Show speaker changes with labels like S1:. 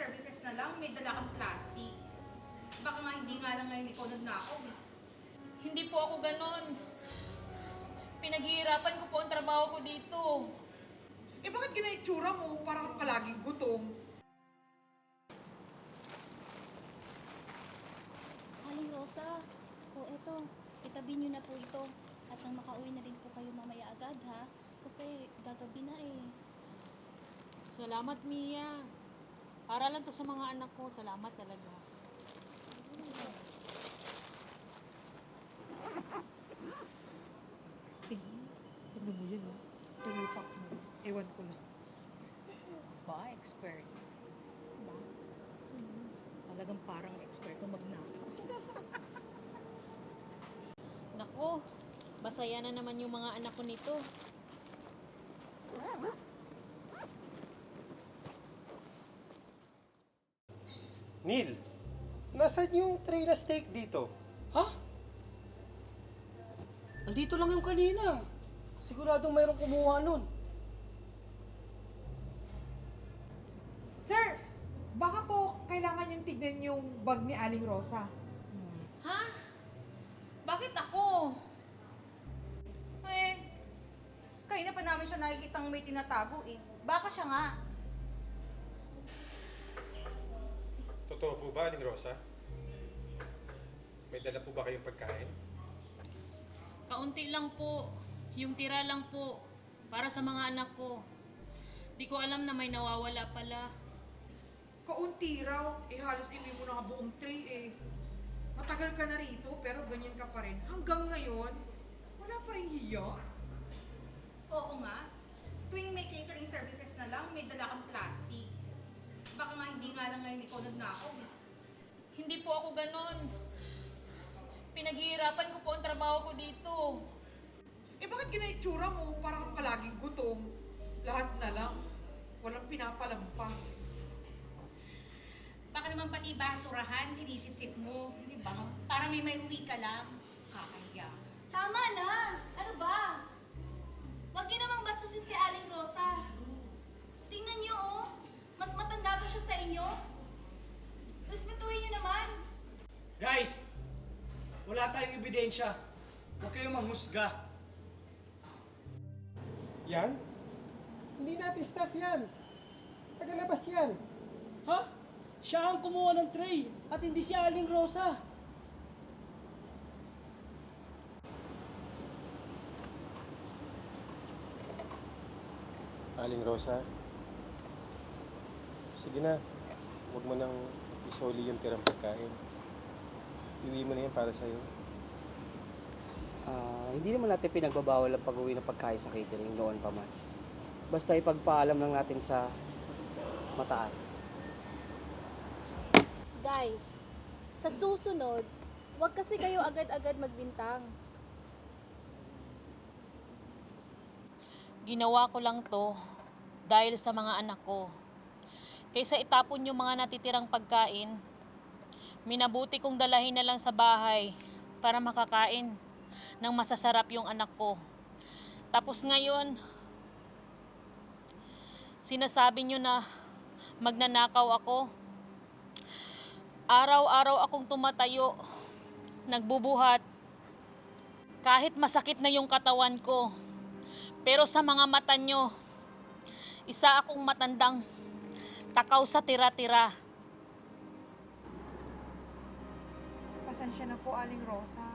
S1: services na lang, may dala kang plastic. Baka nga hindi nga lang ngayon ikaw nagnakaw eh.
S2: Hindi po ako ganon. Pinaghihirapan ko po ang trabaho ko dito.
S3: Eh bakit ganyan itsura mo? Parang palaging gutom.
S4: Aling Rosa, o eto, itabi niyo na po ito. At nang makauwi na din po kayo mamaya agad ha. Kasi gagabi na eh.
S2: Salamat, Mia. Para lang to sa mga anak ko. Salamat talaga.
S3: Ano mo yan, ha? Tumipak mo. Ewan ko lang.
S1: Ba, expert? Ba? Talagang parang eksperto magnakaw.
S2: Nako, masaya na naman yung mga anak ko nito.
S5: Neil, nasaan yung tray na steak dito?
S6: Ha? Nandito lang yung kanina. Siguradong mayroong kumuha nun.
S3: Sir, baka po kailangan yung tignan yung bag ni Aling Rosa.
S2: Ha? Bakit ako?
S1: Eh, kayo na pa namin siya nakikitang may tinatago eh. Baka siya nga.
S5: Totoo po ba, Aling Rosa? May dala po ba kayong pagkain?
S2: Kaunti lang po. Yung tira lang po. Para sa mga anak ko. Di ko alam na may nawawala pala.
S3: Kaunti raw, eh halos iwi mo na buong tray eh. Matagal ka na rito pero ganyan ka pa rin. Hanggang ngayon, wala pa rin hiya.
S1: Oo nga. Tuwing may catering services na lang, may dala kang plastic. Baka nga hindi nga lang ngayon ikaw nagnakaw eh.
S2: Hindi po ako ganon. Pinaghihirapan ko po ang trabaho ko dito.
S3: Eh bakit ganyan itsura mo? Parang palaging gutom. Lahat na lang. Walang pinapalampas.
S1: Baka naman pati basurahan, sinisip-sip mo. Di ba? Para may uwi ka lang. Kakahiya.
S4: Tama na! Ano ba? Huwag niyo namang bastusin si Aling Rosa. Tingnan niyo oh, mas matanda pa siya sa inyo. Respetuhin niyo naman.
S6: Guys, wala tayong ebidensya. Huwag kayong manghusga.
S5: Yan? Hindi natin staff yan. Tagalabas yan.
S6: Ha? Siya ang kumuha ng tray at hindi si Aling Rosa.
S5: Aling Rosa, sige na. Huwag mo nang isoli yung tirang pagkain. Iwi mo na yan para sa'yo.
S7: Hindi naman natin pinagbabawal ang pag-uwi ng pagkain sa catering noon pa man. Basta ipagpaalam lang natin sa mataas.
S4: Guys, sa susunod, huwag kasi kayo agad-agad magbintang.
S2: Ginawa ko lang to dahil sa mga anak ko. Kaysa itapon yung mga natitirang pagkain, minabuti kong dalahin na lang sa bahay para makakain ng masasarap yung anak ko. Tapos ngayon, sinasabi nyo na magnanakaw ako. Araw-araw akong tumatayo, nagbubuhat, kahit masakit na yung katawan ko. Pero sa mga mata nyo, isa akong matandang takaw sa tira-tira.
S3: Pasensya na po, Aling Rosa.